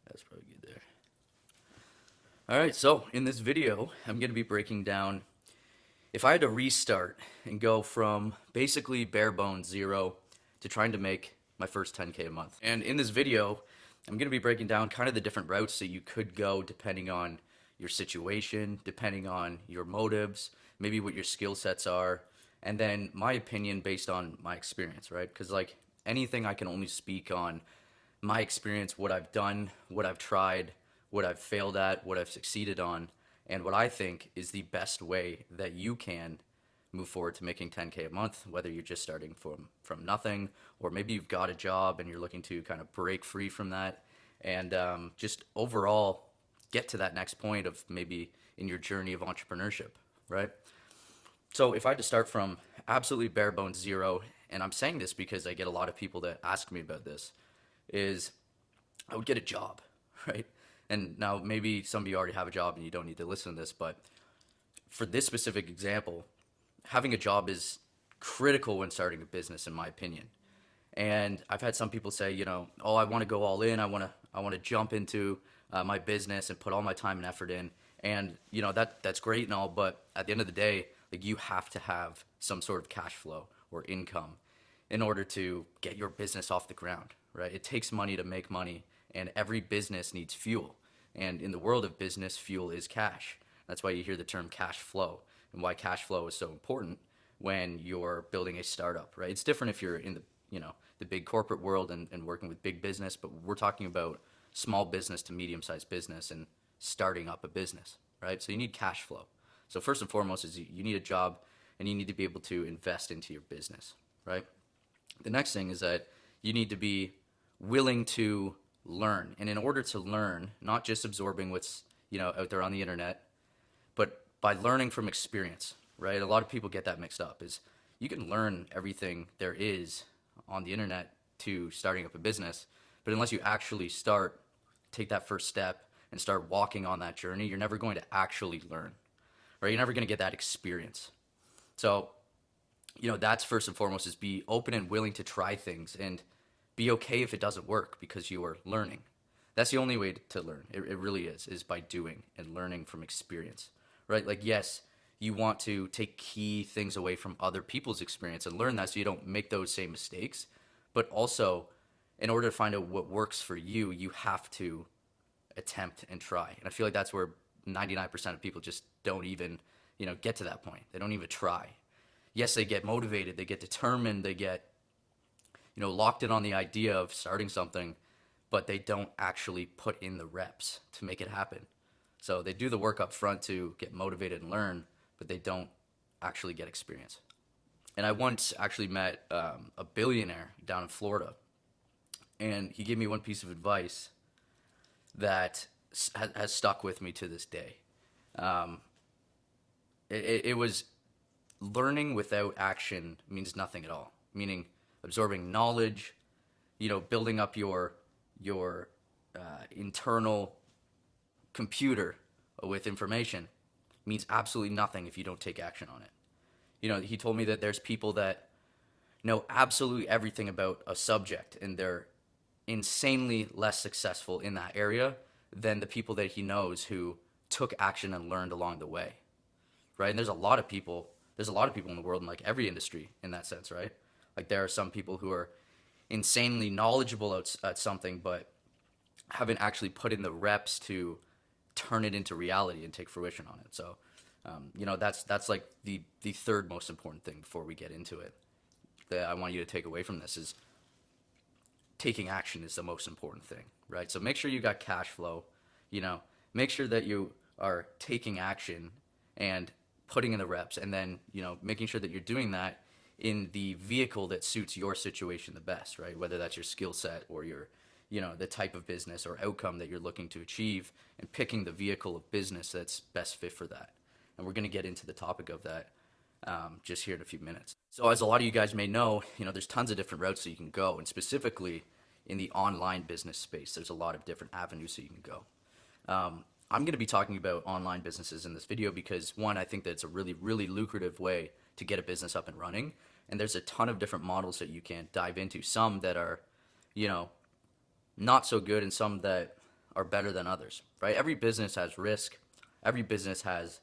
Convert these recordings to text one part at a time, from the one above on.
That's probably good there. All right, so in this video, I'm going to be breaking down if I had to restart and go from basically bare bones zero to trying to make my first 10K a month. And in this video, I'm going to be breaking down kind of the different routes that you could go depending on your situation, depending on your motives, maybe what your skill sets are, and then my opinion based on my experience, right? Because like anything, I can only speak on my experience, what I've done, what I've tried, what I've failed at, what I've succeeded on, and what I think is the best way that you can move forward to making 10K a month, whether you're just starting from nothing, or maybe you've got a job and you're looking to kind of break free from that, and just overall get to that next point of maybe in your journey of entrepreneurship, right? So if I had to start from absolutely bare bones zero, and I'm saying this because I get a lot of people that ask me about this, is I would get a job, right? And now maybe some of you already have a job and you don't need to listen to this, but for this specific example, having a job is critical when starting a business, in my opinion. And I've had some people say, oh, I want to go all in. I want to jump into my business and put all my time and effort in. And that's great and all, but at the end of the day, like you have to have some sort of cash flow or income in order to get your business off the ground, right? It takes money to make money, and every business needs fuel. And in the world of business, fuel is cash. That's why you hear the term cash flow and why cash flow is so important when you're building a startup, right? It's different if you're in the big corporate world and working with big business, but we're talking about small business to medium-sized business and starting up a business, right? So you need cash flow. So first and foremost is you need a job and you need to be able to invest into your business, right? The next thing is that you need to be willing to learn. And in order to learn, not just absorbing what's, out there on the internet, but by learning from experience, right? A lot of people get that mixed up is you can learn everything there is on the internet to starting up a business, but unless you actually take that first step and start walking on that journey, you're never going to actually learn, right? You're never going to get that experience. So that's first and foremost is be open and willing to try things and be okay if it doesn't work because you are learning. That's the only way to learn. It really is by doing and learning from experience, right? Like, yes, you want to take key things away from other people's experience and learn that so you don't make those same mistakes. But also, in order to find out what works for you, you have to attempt and try. And I feel like that's where 99% of people just don't even, get to that point. They don't even try. Yes, they get motivated, they get determined, they get, locked in on the idea of starting something, but they don't actually put in the reps to make it happen. So they do the work up front to get motivated and learn, but they don't actually get experience. And I once actually met a billionaire down in Florida, and he gave me one piece of advice that has stuck with me to this day. Um, it was learning without action means nothing at all. Meaning absorbing knowledge, building up your internal computer with information means absolutely nothing if you don't take action on it. He told me that there's people that know absolutely everything about a subject and they're insanely less successful in that area than the people that he knows who took action and learned along the way, right? And there's a lot of people in the world in like every industry in that sense, right? Like there are some people who are insanely knowledgeable at something, but haven't actually put in the reps to turn it into reality and take fruition on it. So, that's like the third most important thing before we get into it that I want you to take away from this is taking action is the most important thing, right? So make sure you got cash flow, you know, make sure that you are taking action and putting in the reps, and then, making sure that you're doing that in the vehicle that suits your situation the best, right? Whether that's your skill set or the type of business or outcome that you're looking to achieve, and picking the vehicle of business that's best fit for that. And we're going to get into the topic of that just here in a few minutes. So as a lot of you guys may know, there's tons of different routes that you can go, and specifically in the online business space, there's a lot of different avenues that you can go. I'm going to be talking about online businesses in this video because, one, I think that it's a really, really lucrative way to get a business up and running. And there's a ton of different models that you can dive into. Some that are, not so good, and some that are better than others, right? Every business has risk. Every business has,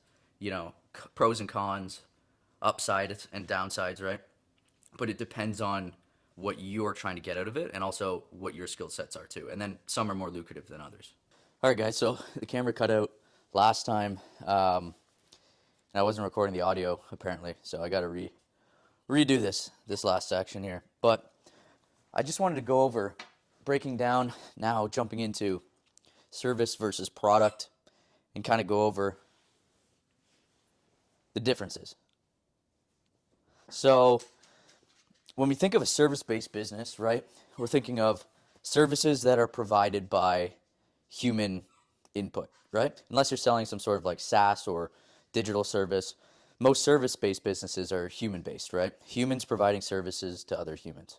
pros and cons, upsides and downsides, right? But it depends on what you're trying to get out of it and also what your skill sets are too. And then some are more lucrative than others. All right, guys. So the camera cut out last time, and I wasn't recording the audio apparently, so I got to redo this last section here. But I just wanted to go over breaking down now, jumping into service versus product, and kind of go over the differences. So when we think of a service-based business, right, we're thinking of services that are provided by human input, right? Unless you're selling some sort of like SaaS or digital service, most service-based businesses are human-based, right? Humans providing services to other humans.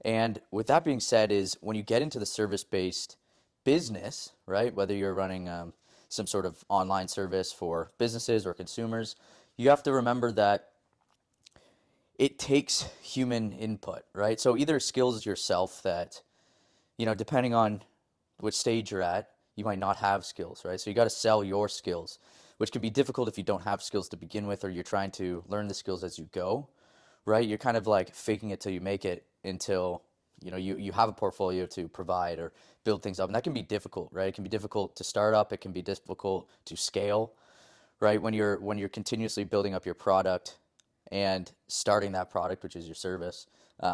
And with that being said, is when you get into the service-based business, right, whether you're running some sort of online service for businesses or consumers, you have to remember that it takes human input, right? So either skills yourself that, depending on which stage you're at, you might not have skills, right? So you got to sell your skills, which can be difficult if you don't have skills to begin with, or you're trying to learn the skills as you go, right? You're kind of like faking it till you make it until, you have a portfolio to provide or build things up. And that can be difficult, right? It can be difficult to start up. It can be difficult to scale, right? When you're continuously building up your product and starting that product, which is your service,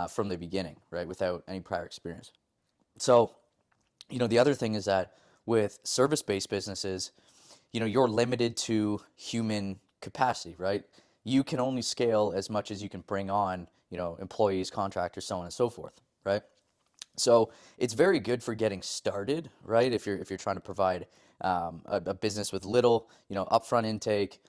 from the beginning, right? Without any prior experience. So, the other thing is that with service-based businesses, you're limited to human capacity, right? You can only scale as much as you can bring on, employees, contractors, so on and so forth, right? So it's very good for getting started, right? If you're trying to provide a business with little, upfront intake,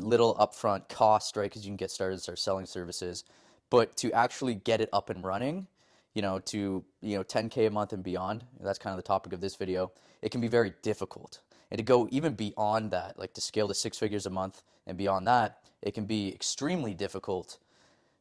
little upfront cost, right? Because you can get started and start selling services, but to actually get it up and running, to 10K a month and beyond, that's kind of the topic of this video. It can be very difficult, and to go even beyond that, like to scale to 6 figures a month and beyond that, it can be extremely difficult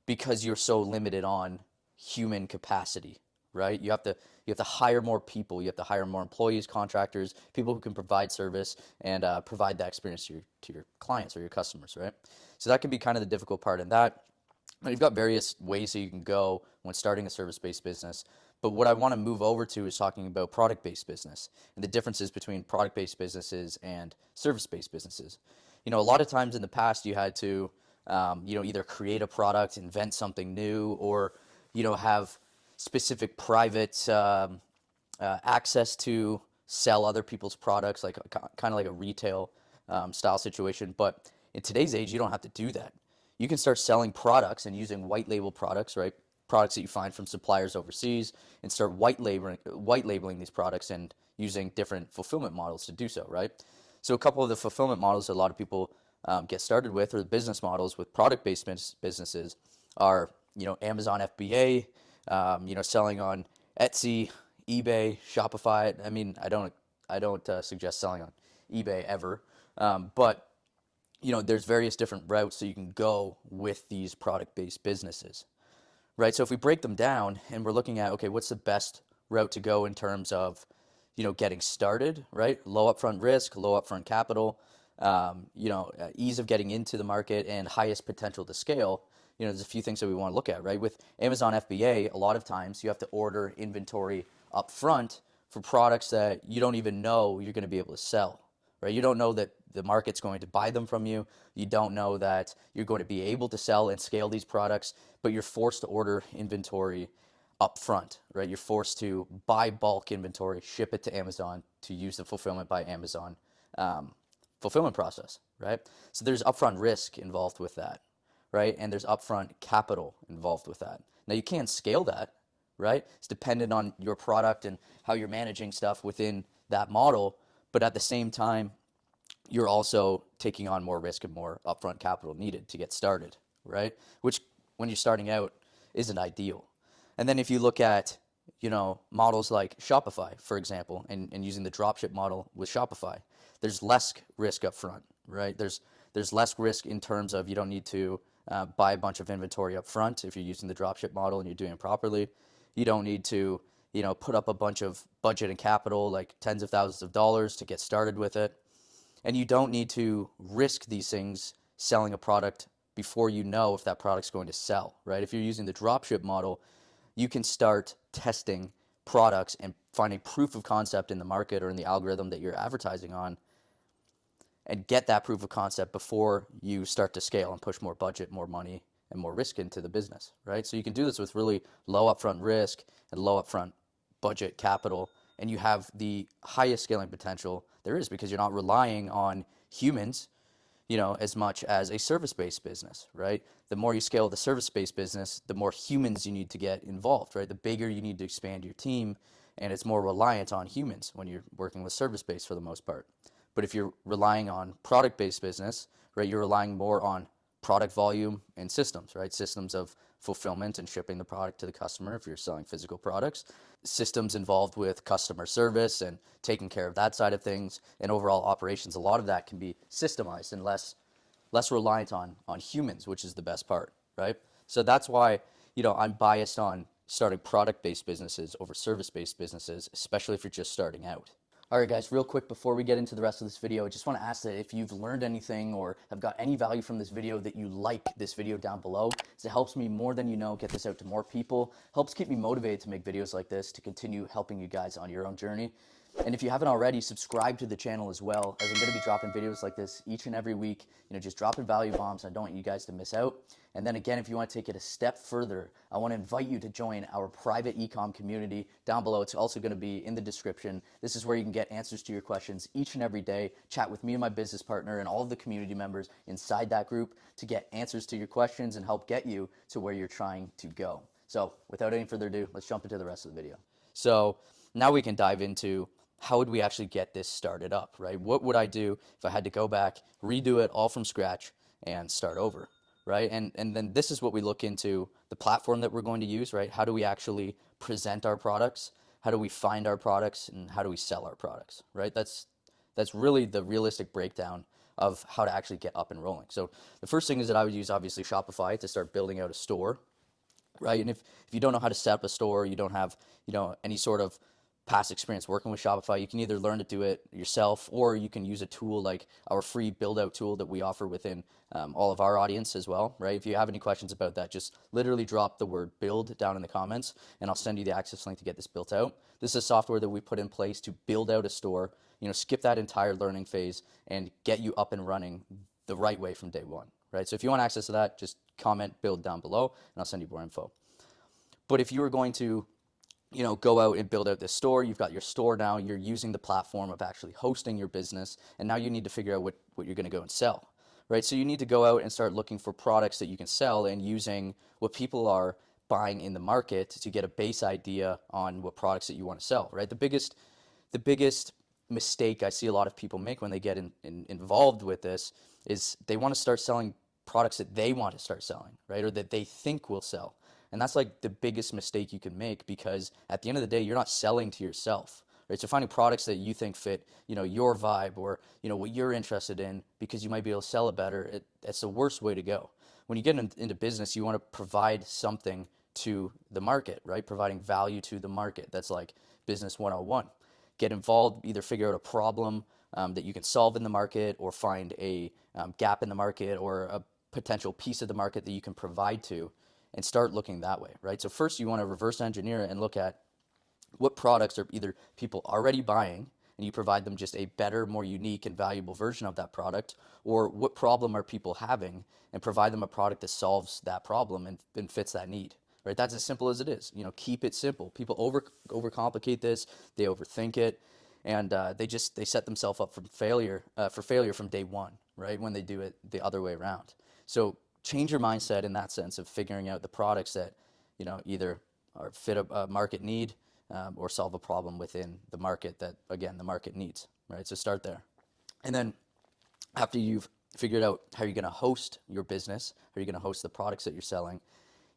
because you're so limited on human capacity, right? You have to hire more people. You have to hire more employees, contractors, people who can provide service and provide that experience to your clients or your customers, right? So that can be kind of the difficult part in that. Now, you've got various ways that you can go when starting a service-based business. But what I want to move over to is talking about product-based business and the differences between product-based businesses and service-based businesses. A lot of times in the past, you had to, either create a product, invent something new, or, have specific private access to sell other people's products, like kind of like a retail style situation. But in today's age, you don't have to do that. You can start selling products and using white label products, right? Products that you find from suppliers overseas, and start white labeling these products and using different fulfillment models to do so, right? So a couple of the fulfillment models that a lot of people get started with, or the business models with product-based businesses, are Amazon FBA, selling on Etsy, eBay, Shopify. I mean, I don't suggest selling on eBay ever, but there's various different routes that you can go with these product-based businesses, right? So if we break them down and we're looking at, okay, what's the best route to go in terms of, getting started, right? Low upfront risk, low upfront capital, ease of getting into the market, and highest potential to scale. There's a few things that we want to look at, right? With Amazon FBA, a lot of times you have to order inventory up front for products that you don't even know you're going to be able to sell, right? You don't know that the market's going to buy them from you. You don't know that you're going to be able to sell and scale these products, but you're forced to order inventory up front, right? You're forced to buy bulk inventory, ship it to Amazon to use the fulfillment by Amazon fulfillment process, right? So there's upfront risk involved with that, right? And there's upfront capital involved with that. Now you can't scale that, right? It's dependent on your product and how you're managing stuff within that model, but at the same time, you're also taking on more risk and more upfront capital needed to get started, right? Which, when you're starting out, isn't ideal. And then if you look at, models like Shopify, for example, and using the dropship model with Shopify, there's less risk up front, right? There's less risk in terms of you don't need to buy a bunch of inventory up front if you're using the dropship model and you're doing it properly. You don't need to put up a bunch of budget and capital, like tens of thousands of dollars to get started with it. And you don't need to risk these things selling a product before you know if that product's going to sell, right? If you're using the dropship model, you can start testing products and finding proof of concept in the market or in the algorithm that you're advertising on, and get that proof of concept before you start to scale and push more budget, more money, and more risk into the business, right? So you can do this with really low upfront risk and low upfront budget capital, and you have the highest scaling potential there is because you're not relying on humans, as much as a service-based business, right? The more you scale the service-based business, the more humans you need to get involved, right? The bigger you need to expand your team, and it's more reliant on humans when you're working with service-based for the most part. But if you're relying on product-based business, right, you're relying more on product volume and systems, right? Systems of fulfillment and shipping the product to the customer if you're selling physical products, systems involved with customer service and taking care of that side of things, and overall operations. A lot of that can be systemized and less reliant on humans, which is the best part, right? So that's why, I'm biased on starting product-based businesses over service-based businesses, especially if you're just starting out. All right, guys, real quick before we get into the rest of this video, I just want to ask that if you've learned anything or have got any value from this video, that you like this video down below, because it helps me more than you know get this out to more people, helps keep me motivated to make videos like this to continue helping you guys on your own journey. And if you haven't already, subscribe to the channel as well, as I'm going to be dropping videos like this each and every week, just dropping value bombs. I don't want you guys to miss out. And then again, if you want to take it a step further, I want to invite you to join our private e-com community down below. It's also going to be in the description. This is where you can get answers to your questions each and every day, chat with me and my business partner and all of the community members inside that group to get answers to your questions and help get you to where you're trying to go. So without any further ado, let's jump into the rest of the video. So now we can dive into how would we actually get this started up, right? What would I do if I had to go back, redo it all from scratch, and start over, right? And then this is what we look into, the platform that we're going to use, right? How do we actually present our products? How do we find our products? And how do we sell our products, right? That's really the realistic breakdown of how to actually get up and rolling. So the first thing is that I would use, obviously, Shopify to start building out a store, right? And if you don't know how to set up a store, you don't have, any sort of past experience working with Shopify, you can either learn to do it yourself, or you can use a tool like our free build out tool that we offer within all of our audience as well, right? If you have any questions about that, just literally drop the word build down in the comments and I'll send you the access link to get this built out. This is software that we put in place to build out a store, skip that entire learning phase and get you up and running the right way from day one, right? So if you want access to that, just comment build down below and I'll send you more info. But if you were going to go out and build out this store, you've got your store now, you're using the platform of actually hosting your business, and now you need to figure out what you're going to go and sell, right? So you need to go out and start looking for products that you can sell and using what people are buying in the market to get a base idea on what products that you want to sell, right? The biggest mistake I see a lot of people make when they get involved with this is they want to start selling products that they want to start selling, right? Or that they think will sell. And that's like the biggest mistake you can make, because at the end of the day, you're not selling to yourself, right? So finding products that you think fit, your vibe or, what you're interested in, because you might be able to sell it better, that's the worst way to go. When you get into business, you want to provide something to the market, right? Providing value to the market. That's like business 101. Get involved, either figure out a problem that you can solve in the market, or find a gap in the market or a potential piece of the market that you can provide to, and start looking that way, right? So first you want to reverse engineer it and look at what products are either people already buying and you provide them just a better, more unique and valuable version of that product, or what problem are people having and provide them a product that solves that problem and fits that need, right? That's as simple as it is. Keep it simple. People overcomplicate this, they overthink it, and they set themselves up for failure from day one, right? When they do it the other way around. So change your mindset in that sense of figuring out the products that, either fit a market need or solve a problem within the market that, again, the market needs, right? So start there. And then after you've figured out how you're going to host your business, how you're going to host the products that you're selling,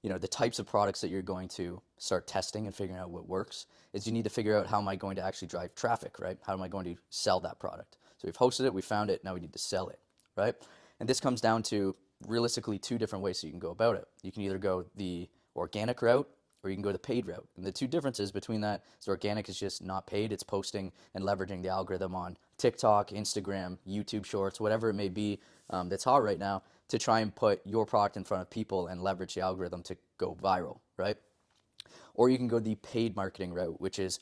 the types of products that you're going to start testing and figuring out what works, is you need to figure out, how am I going to actually drive traffic, right? How am I going to sell that product? So we've hosted it, we found it, now we need to sell it, right? And this comes down to realistically two different ways that you can go about it. You can either go the organic route or you can go the paid route. And the two differences between that is organic is just not paid. It's posting and leveraging the algorithm on TikTok, Instagram, YouTube Shorts, whatever it may be that's hot right now, to try and put your product in front of people and leverage the algorithm to go viral, right? Or you can go the paid marketing route, which is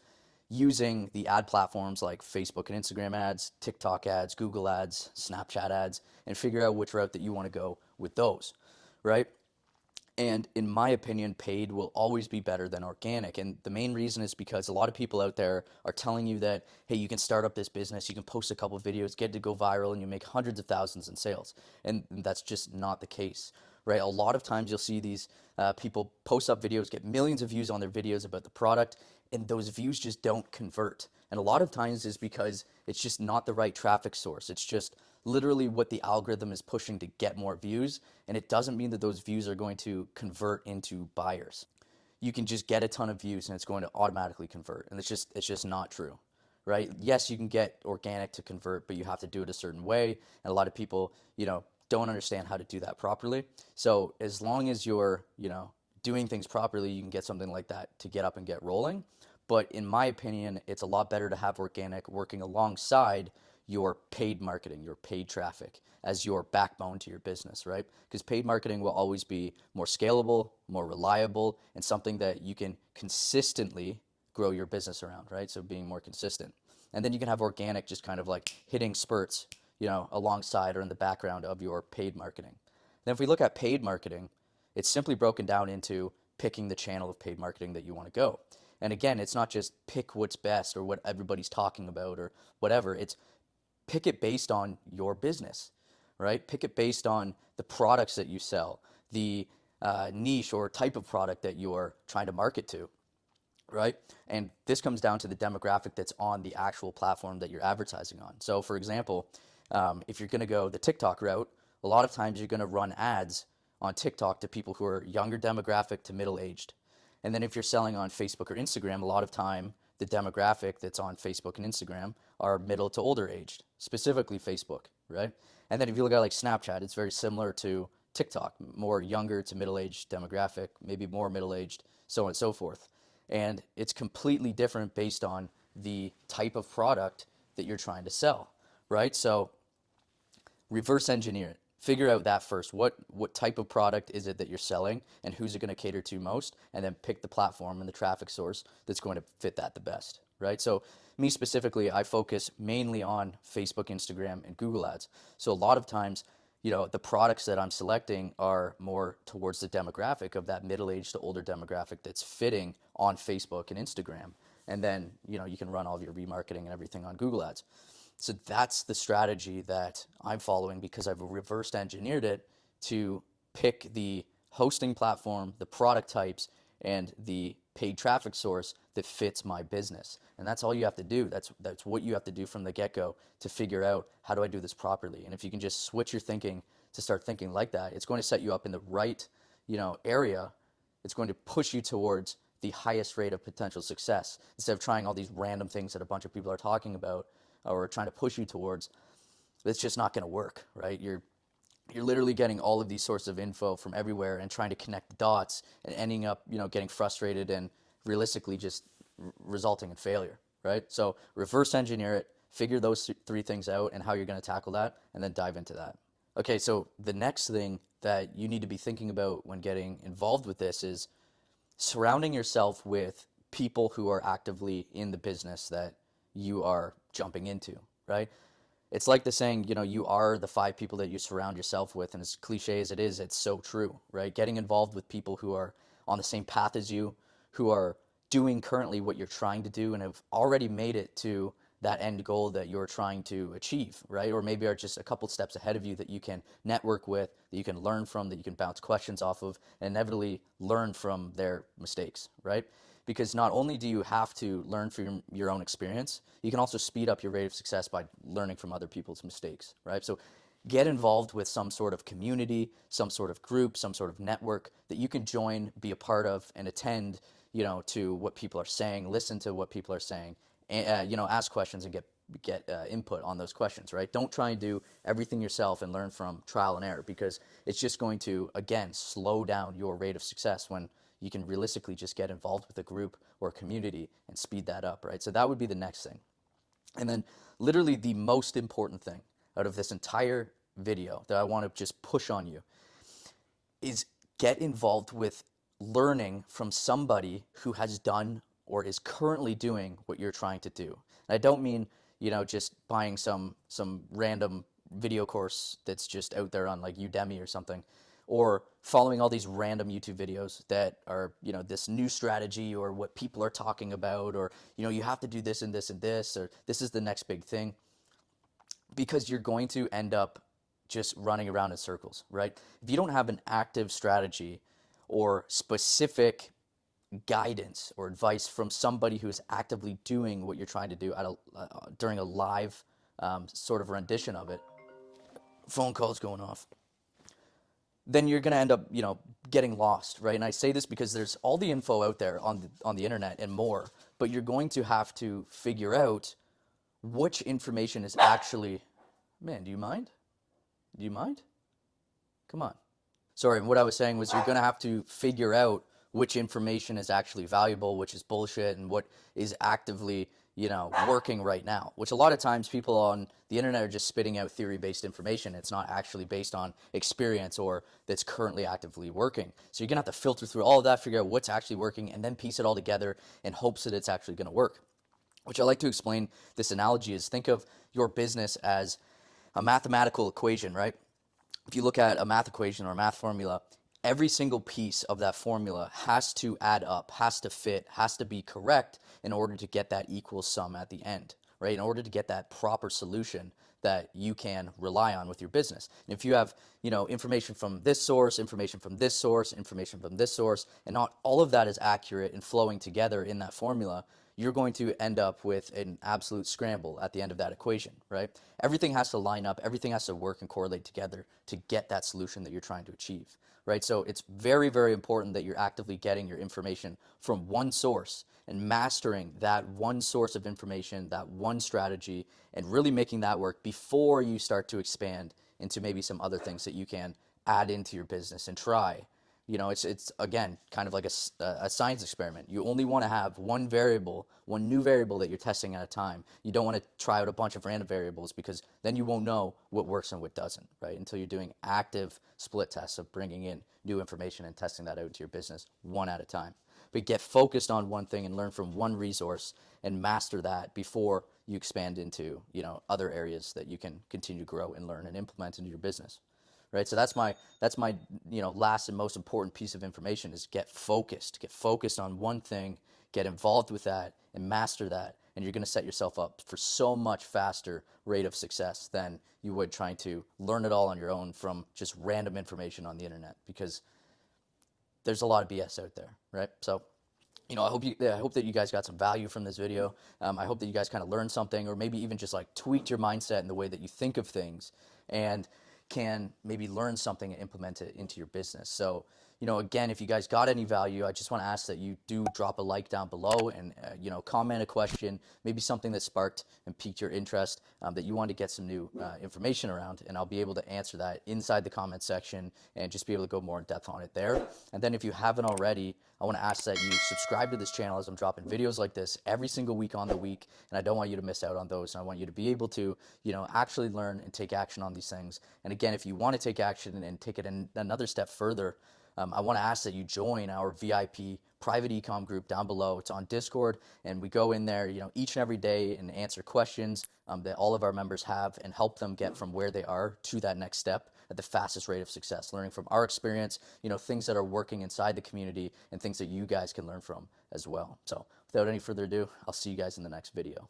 using the ad platforms like Facebook and Instagram ads, TikTok ads, Google ads, Snapchat ads, and figure out which route that you want to go with those, right? And in my opinion, paid will always be better than organic. And the main reason is because a lot of people out there are telling you that, hey, you can start up this business, you can post a couple of videos, get it to go viral, and you make hundreds of thousands in sales. And that's just not the case, right? A lot of times you'll see these people post up videos, get millions of views on their videos about the product, and those views just don't convert. And a lot of times is because it's just not the right traffic source. It's just literally what the algorithm is pushing to get more views, and it doesn't mean that those views are going to convert into buyers. You can just get a ton of views and it's going to automatically convert, and it's just not true, right? Yes, you can get organic to convert, but you have to do it a certain way, and a lot of people, don't understand how to do that properly. So as long as you're, doing things properly, you can get something like that to get up and get rolling. But in my opinion, it's a lot better to have organic working alongside your paid marketing, your paid traffic as your backbone to your business, right? Because paid marketing will always be more scalable, more reliable, and something that you can consistently grow your business around, right? So being more consistent. And then you can have organic just kind of like hitting spurts, alongside or in the background of your paid marketing. Then if we look at paid marketing, it's simply broken down into picking the channel of paid marketing that you want to go. And again, it's not just pick what's best or what everybody's talking about or whatever. It's pick it based on your business, right? Pick it based on the products that you sell, the niche or type of product that you're trying to market to, right? And this comes down to the demographic that's on the actual platform that you're advertising on. So, for example, if you're going to go the TikTok route, a lot of times you're going to run ads on TikTok to people who are younger demographic to middle aged. And then if you're selling on Facebook or Instagram, a lot of time the demographic that's on Facebook and Instagram are middle to older aged, specifically Facebook, right? And then if you look at like Snapchat, it's very similar to TikTok, more younger to middle aged demographic, maybe more middle aged, so on and so forth. And it's completely different based on the type of product that you're trying to sell, right? So reverse engineer it. Figure out that first. What type of product is it that you're selling and who's it going to cater to most? And then pick the platform and the traffic source that's going to fit that the best, right? So me specifically, I focus mainly on Facebook, Instagram, and Google ads. So a lot of times, the products that I'm selecting are more towards the demographic of that middle-aged to older demographic that's fitting on Facebook and Instagram. And then, you can run all of your remarketing and everything on Google ads. So that's the strategy that I'm following because I've reversed engineered it to pick the hosting platform, the product types, and the paid traffic source that fits my business. And that's all you have to do. That's what you have to do from the get-go to figure out how do I do this properly. And if you can just switch your thinking to start thinking like that, it's going to set you up in the right, area. It's going to push you towards the highest rate of potential success instead of trying all these random things that a bunch of people are talking about or trying to push you towards. It's just not going to work, right? You're literally getting all of these sorts of info from everywhere and trying to connect the dots and ending up, getting frustrated and realistically just resulting in failure, right? So reverse engineer it, figure those three things out and how you're going to tackle that, and then dive into that. Okay, so the next thing that you need to be thinking about when getting involved with this is surrounding yourself with people who are actively in the business that you are jumping into, right? It's like the saying, you are the five people that you surround yourself with. And as cliche as it is, it's so true, right? Getting involved with people who are on the same path as you, who are doing currently what you're trying to do and have already made it to that end goal that you're trying to achieve, right? Or maybe are just a couple steps ahead of you that you can network with, that you can learn from, that you can bounce questions off of, and inevitably learn from their mistakes, right? Because not only do you have to learn from your own experience, you can also speed up your rate of success by learning from other people's mistakes, right? So get involved with some sort of community, some sort of group, some sort of network that you can join, be a part of, and attend, to what people are saying, listen to what people are saying, and, ask questions and get input on those questions, right? Don't try and do everything yourself and learn from trial and error because it's just going to, again, slow down your rate of success when you can realistically just get involved with a group or a community and speed that up, right? So that would be the next thing. And then literally the most important thing out of this entire video that I want to just push on you is get involved with learning from somebody who has done or is currently doing what you're trying to do. And I don't mean, just buying some random video course that's just out there on like Udemy or something, or following all these random YouTube videos that are, this new strategy or what people are talking about, or, you have to do this and this and this, or this is the next big thing, because you're going to end up just running around in circles, right? If you don't have an active strategy or specific guidance or advice from somebody who is actively doing what you're trying to do during a live sort of rendition of it, phone calls going off, then you're going to end up, getting lost, right? And I say this because there's all the info out there on the internet and more, but you're going to have to figure out which information is actually, man, do you mind? Do you mind? Come on. Sorry, what I was saying was you're going to have to figure out which information is actually valuable, which is bullshit, and what is actively, working right now. Which a lot of times people on the internet are just spitting out theory-based information. It's not actually based on experience or that's currently actively working. So you're going to have to filter through all of that, figure out what's actually working, and then piece it all together in hopes that it's actually going to work. Which I like to explain this analogy is, think of your business as a mathematical equation, right? If you look at a math equation or a math formula, every single piece of that formula has to add up, has to fit, has to be correct in order to get that equal sum at the end, right? In order to get that proper solution that you can rely on with your business. And if you have, information from this source, information from this source, information from this source, and not all of that is accurate and flowing together in that formula, you're going to end up with an absolute scramble at the end of that equation, right? Everything has to line up, everything has to work and correlate together to get that solution that you're trying to achieve, right? So it's very, very important that you're actively getting your information from one source and mastering that one source of information, that one strategy, and really making that work before you start to expand into maybe some other things that you can add into your business and try. It's again kind of like a science experiment. You only want to have one new variable that you're testing at a time. You don't want to try out a bunch of random variables, because then you won't know what works and what doesn't, right? Until you're doing active split tests of bringing in new information and testing that out into your business one at a time. But get focused on one thing and learn from one resource and master that before you expand into, other areas that you can continue to grow and learn and implement into your business. Right, so that's my last and most important piece of information is get focused on one thing, get involved with that and master that, and you're going to set yourself up for so much faster rate of success than you would trying to learn it all on your own from just random information on the internet, because there's a lot of BS out there, right? So I hope that you guys got some value from this video. I hope that you guys kind of learned something, or maybe even just like tweaked your mindset in the way that you think of things, and can maybe learn something and implement it into your business. So, again, if you guys got any value, I just want to ask that you do drop a like down below and, comment a question, maybe something that sparked and piqued your interest, that you want to get some new information around, and I'll be able to answer that inside the comment section and just be able to go more in depth on it there. And then if you haven't already, I want to ask that you subscribe to this channel, as I'm dropping videos like this every single week on the week, and I don't want you to miss out on those. And I want you to be able to, actually learn and take action on these things. And again, if you want to take action and take it another step further, I want to ask that you join our VIP private ecom group down below. It's on Discord, and we go in there, each and every day and answer questions that all of our members have and help them get from where they are to that next step at the fastest rate of success, learning from our experience, things that are working inside the community and things that you guys can learn from as well. So without any further ado, I'll see you guys in the next video.